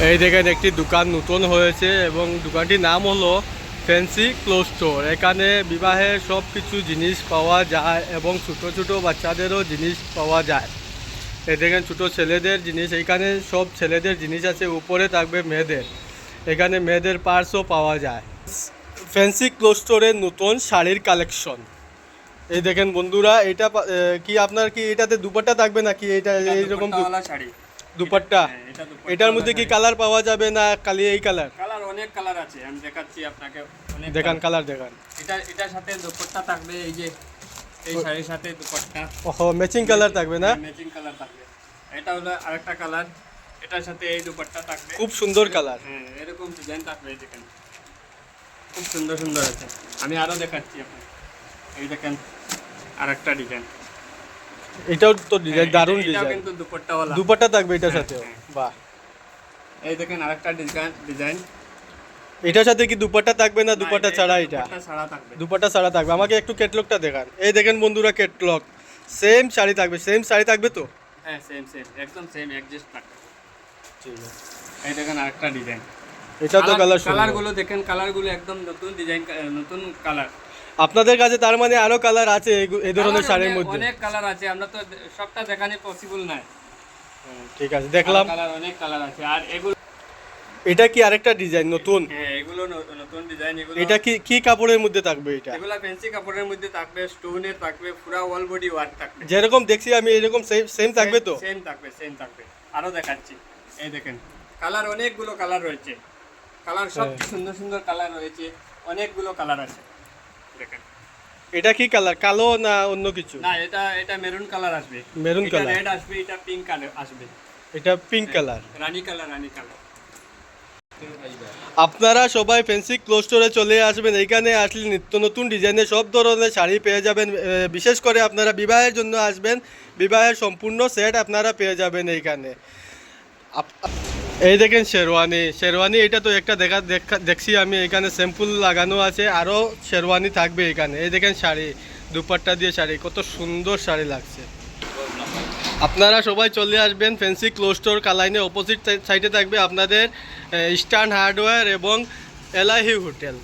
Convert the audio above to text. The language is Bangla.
এই দেখেন একটি দোকান নতুন হয়েছে এবং দোকানটির নাম হলো ফ্যান্সি ক্লোথ স্টোর। এখানে বিবাহের সব কিছু জিনিস পাওয়া যায় এবং ছোটো ছোটো বাচ্চাদেরও জিনিস পাওয়া যায়। এই দেখেন ছোটো ছেলেদের জিনিস, এখানে সব ছেলেদের জিনিস আছে, উপরে থাকবে মেয়েদের। এখানে মেয়েদের পার্সও পাওয়া যায়। ফ্যান্সি ক্লোথ স্টোরের নতুন শাড়ির কালেকশন। এই দেখেন বন্ধুরা, এটা কি আপনার কি এটাতে দুপাট্টা থাকবে নাকি? এটা এইরকম শাড়ি দুপাট্টা। এটার মধ্যে কি কালার পাওয়া যাবে না খালি এই কালার? কালার অনেক কালার আছে, আমি দেখাচ্ছি আপনাকে। অনেক দেখান কালার দেখান। এটার সাথে দুপাট্টা থাকবে, এই যে এই শাড়ির সাথে দুপাট্টা। ওহো, ম্যাচিং কালার থাকবে না? ম্যাচিং কালার থাকবে। এটা হলো আরেকটা কালার, এটার সাথে এই দুপাট্টা থাকবে। খুব সুন্দর কালার। হ্যাঁ, এরকম ডিজাইন থাকবে। দেখেন খুব সুন্দর সুন্দর আছে। আমি আরো দেখাচ্ছি আপনাকে। এই দেখেন আরেকটা ডিজাইন। এটাও তো ডিজাইন দারুণ ডিজাইন, কিন্তু দুপাট্টাওয়ালা। দুপাট্টা থাকবে এটার সাথেও। বাহ, এই দেখেন আরেকটা ডিজাইন। এটার সাথে কি দুপাট্টা থাকবে না দুপাট্টা ছাড়া? এটা দুপাট্টা ছাড়া থাকবে। দুপাট্টা ছাড়া থাকবে। আমাকে একটু ক্যাটলগটা দেখান। এই দেখেন বন্ধুরা, ক্যাটলগ। সেম শাড়ি থাকবে, সেম শাড়ি থাকবে তো? হ্যাঁ, সেম একদম সেম অ্যাডজাস্ট থাকবে। ঠিক আছে। এই দেখেন আরেকটা ডিজাইন। এটা তো কালারগুলো দেখেন, কালারগুলো একদম নতুন ডিজাইন, নতুন কালার। আপনাদের কাছে তার মানে আরো কালার আছে এই ধরনের শাড়ির মধ্যে? অনেক কালার আছে, আমরা তো সবটা দেখানো পসিবল না। ঠিক আছে, দেখলাম। কালার অনেক কালার আছে। আর এগুলো, এটা কি আরেকটা ডিজাইন নতুন? হ্যাঁ, এগুলো নতুন ডিজাইন। এগুলো এটা কি কি কাপড়ের মধ্যে থাকবে? এটা এগুলো ফ্যান্সি কাপড়ের মধ্যে থাকবে, স্টোনের থাকবে, পুরো অল বডি ওয়ার্ক থাকবে। যেরকম দেখছি আমি এরকম সেম থাকবে তো? সেম থাকবে। আরো দেখাচ্ছি। এই দেখেন কালার, অনেকগুলো কালার রয়েছে। কালার সব সুন্দর সুন্দর কালার রয়েছে, অনেকগুলো কালার আছে। দেখেন এটা কি কালার, কালো না অন্য কিছু? না, এটা মেরুন কালার আসবে, মেরুন কালার, রেড আসবে, এটা পিঙ্ক কালার আসবে, এটা পিঙ্ক কালার, রানী কালার। আপনারা সবাই ফ্যান্সি ক্লোথ স্টোরে চলে আসবেন। এইখানে আসলে নিত্য নতুন ডিজাইনের সব ধরনের শাড়ি পেয়ে যাবেন। বিশেষ করে আপনারা বিবাহের জন্য আসবেন, বিবাহের সম্পূর্ণ সেট আপনারা পেয়ে যাবেন এইখানে। এই দেখেন শেরওয়ানি, এটা তো একটা দেখছি আমি, এখানে স্যাম্পল লাগানো আছে, আরও শেরওয়ানি থাকবে এখানে। এই দেখেন শাড়ি, দুপাট্টা দিয়ে শাড়ি, কত সুন্দর শাড়ি লাগছে। আপনারা সবাই চলে আসবেন ফ্যান্সি ক্লোথ স্টোর কালাইনে। অপোজিট সাইডে থাকবে আপনাদের ইস্টার্ন হার্ডওয়্যার এবং এলাহি হোটেল।